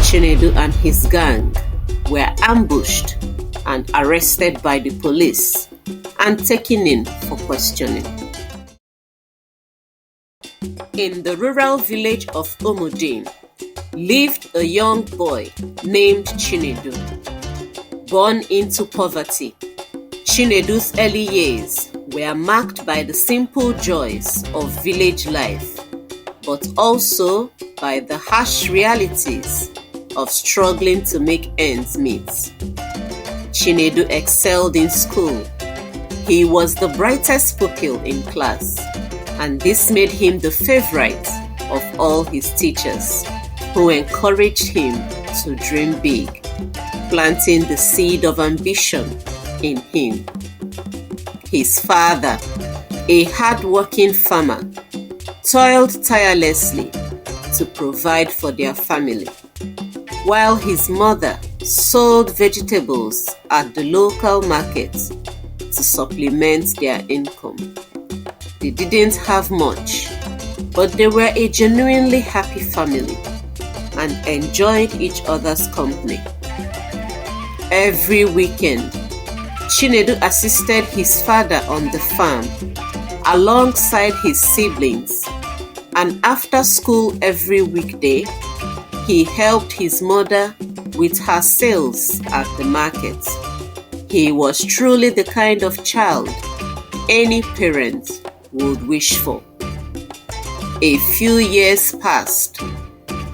Chinedu and his gang were ambushed and arrested by the police and taken in for questioning. In the rural village of Omodin lived a young boy named Chinedu. Born into poverty, Chinedu's early years were marked by the simple joys of village life, but also by the harsh realities of struggling to make ends meet. Chinedu excelled in school. He was the brightest pupil in class, and this made him the favorite of all his teachers, who encouraged him to dream big, planting the seed of ambition in him. His father, a hard-working farmer, toiled tirelessly to provide for their family, while his mother sold vegetables at the local market to supplement their income. They didn't have much, but they were a genuinely happy family and enjoyed each other's company. Every weekend, Chinedu assisted his father on the farm alongside his siblings, and after school every weekday, he helped his mother with her sales at the market. He was truly the kind of child any parent would wish for. A few years passed,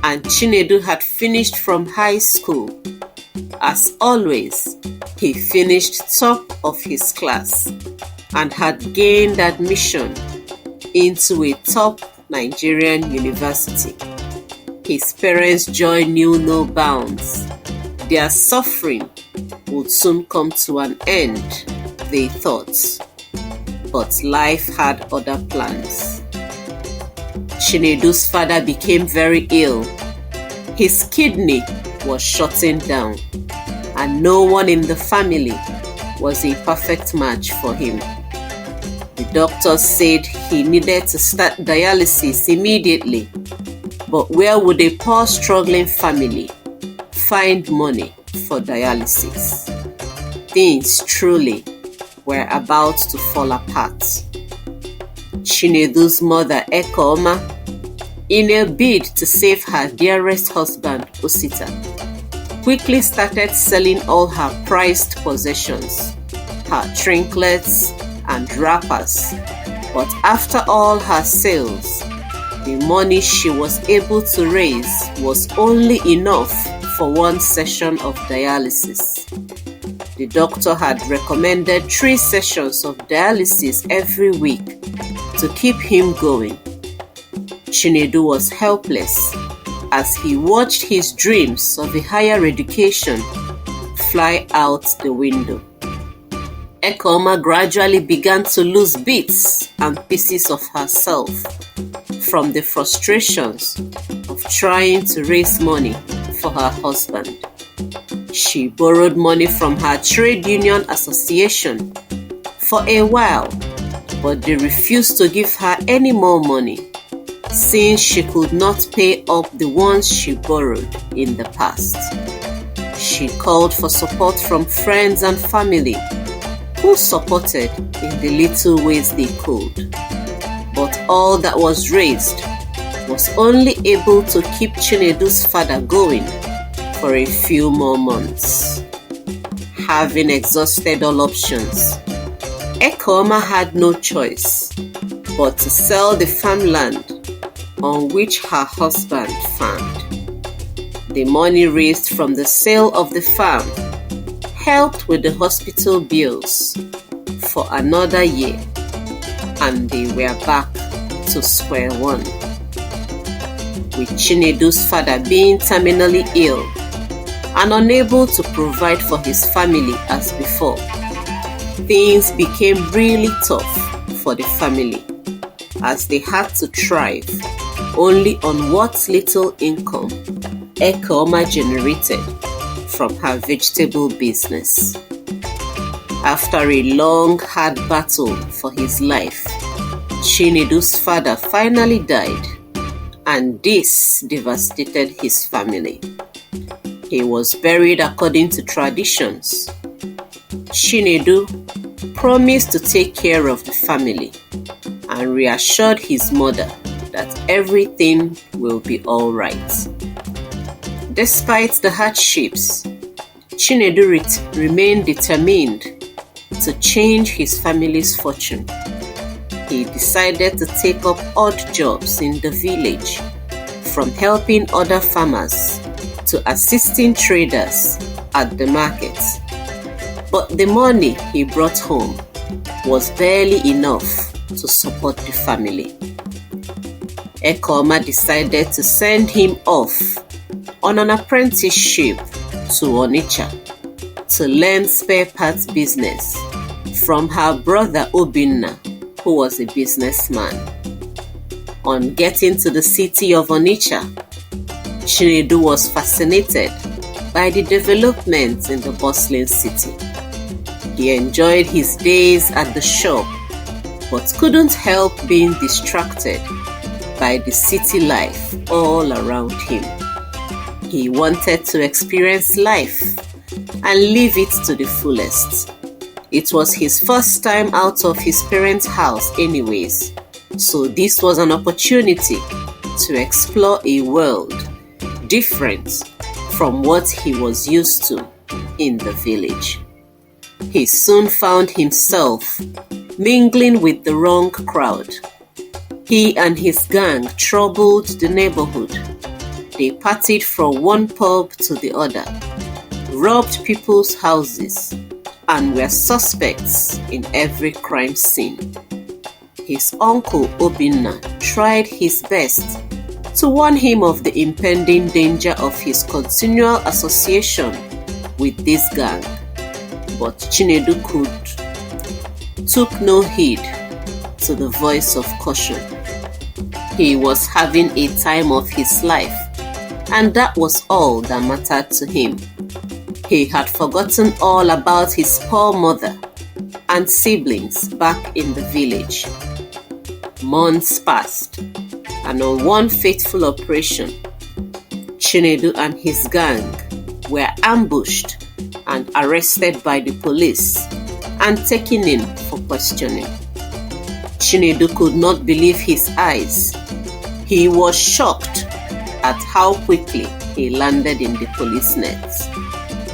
and Chinedu had finished from high school. As always, he finished top of his class and had gained admission into a top Nigerian university. His parents' joy knew no bounds. Their suffering would soon come to an end, they thought. But life had other plans. Chinedu's father became very ill. His kidney was shutting down, and no one in the family was a perfect match for him. The doctors said he needed to start dialysis immediately, but where would a poor struggling family find money for dialysis? Things truly were about to fall apart. Chinedu's mother, Ekoma, in a bid to save her dearest husband, Osita, quickly started selling all her prized possessions, her trinkets and wrappers. But after all her sales, the money she was able to raise was only enough for one session of dialysis. The doctor had recommended 3 sessions of dialysis every week to keep him going. Chinedu was helpless as he watched his dreams of a higher education fly out the window. Ekoma gradually began to lose bits and pieces of herself from the frustrations of trying to raise money for her husband. She borrowed money from her trade union association for a while, but they refused to give her any more money since she could not pay up the ones she borrowed in the past. She called for support from friends and family who supported in the little ways they could. But all that was raised was only able to keep Chinedu's father going for a few more months. Having exhausted all options, Ekoma had no choice but to sell the farmland on which her husband farmed. The money raised from the sale of the farm helped with the hospital bills for another year, and they were back to square one. With Chinedu's father being terminally ill and unable to provide for his family as before, things became really tough for the family as they had to thrive only on what little income Ekoma generated from her vegetable business. After a long, hard battle for his life, Chinedu's father finally died, and this devastated his family. He was buried according to traditions. Chinedu promised to take care of the family and reassured his mother that everything will be all right. Despite the hardships, Chinedu remained determined to change his family's fortune. He decided to take up odd jobs in the village, from helping other farmers to assisting traders at the markets. But the money he brought home was barely enough to support the family. Ekoma decided to send him off on an apprenticeship to Onitsha to learn spare parts business from her brother Obinna, who was a businessman. On getting to the city of Onitsha, Chinedu was fascinated by the developments in the bustling city. He enjoyed his days at the shop, but couldn't help being distracted by the city life all around him. He wanted to experience life and live it to the fullest. It was his first time out of his parents' house anyways, so this was an opportunity to explore a world different from what he was used to in the village. He soon found himself mingling with the wrong crowd. He and his gang troubled the neighborhood. They partied from one pub to the other, robbed people's houses, and were suspects in every crime scene. His uncle Obinna tried his best to warn him of the impending danger of his continual association with this gang, but Chinedu took no heed to the voice of caution. He was having a time of his life, and that was all that mattered to him. He had forgotten all about his poor mother and siblings back in the village. Months passed, and on one fateful operation, Chinedu and his gang were ambushed and arrested by the police and taken in for questioning. Chinedu could not believe his eyes. He was shocked at how quickly he landed in the police nets.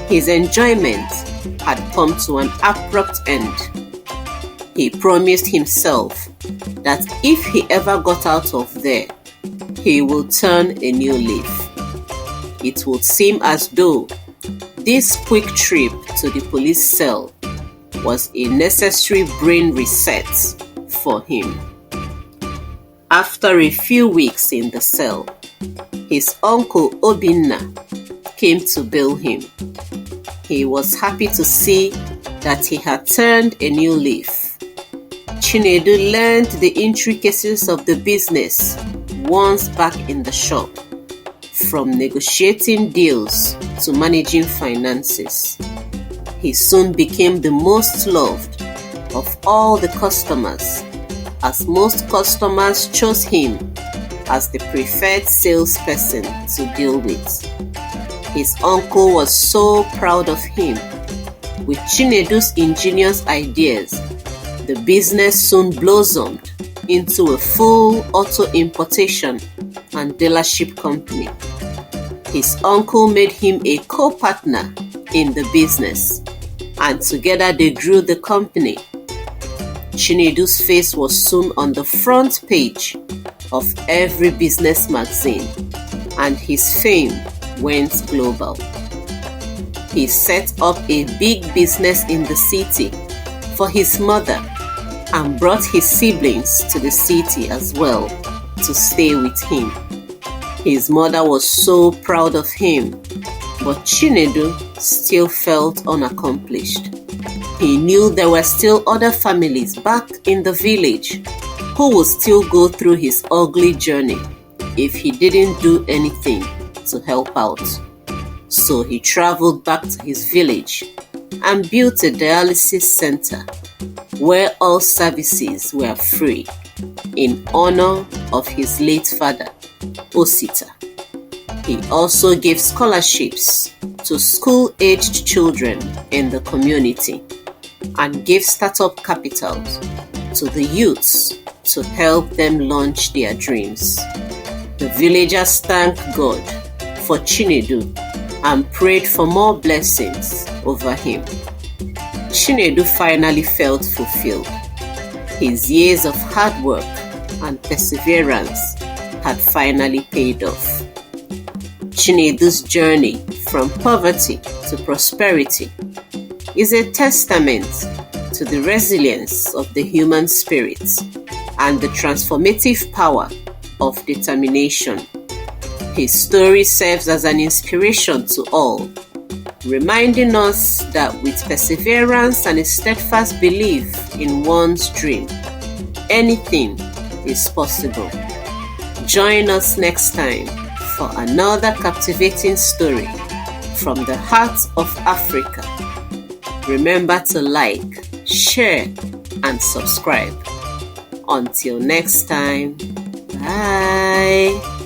His enjoyment had come to an abrupt end. He promised himself that if he ever got out of there, he will turn a new leaf. It would seem as though this quick trip to the police cell was a necessary brain reset for him. After a few weeks in the cell, his uncle Obinna came to bail him. He was happy to see that he had turned a new leaf. Chinedu learned the intricacies of the business once back in the shop, from negotiating deals to managing finances. He soon became the most loved of all the customers, as most customers chose him as the preferred salesperson to deal with. His uncle was so proud of him. With Chinedu's ingenious ideas, the business soon blossomed into a full auto importation and dealership company. His uncle made him a co-partner in the business, and together they grew the company. Chinedu's face was soon on the front page of every business magazine, and his fame went global. He set up a big business in the city for his mother and brought his siblings to the city as well to stay with him. His mother was so proud of him, but Chinedu still felt unaccomplished. He knew there were still other families back in the village who would still go through his ugly journey if he didn't do anything to help out. So he traveled back to his village and built a dialysis center where all services were free in honor of his late father, Osita. He also gives scholarships to school-aged children in the community and gives startup capitals to the youths to help them launch their dreams. The villagers thanked God for Chinedu and prayed for more blessings over him. Chinedu finally felt fulfilled. His years of hard work and perseverance had finally paid off. Chinedu's journey from poverty to prosperity is a testament to the resilience of the human spirit and the transformative power of determination. His story serves as an inspiration to all, reminding us that with perseverance and a steadfast belief in one's dream, anything is possible. Join us next time for another captivating story from the heart of Africa. Remember to like, share, and subscribe. Until next time, bye.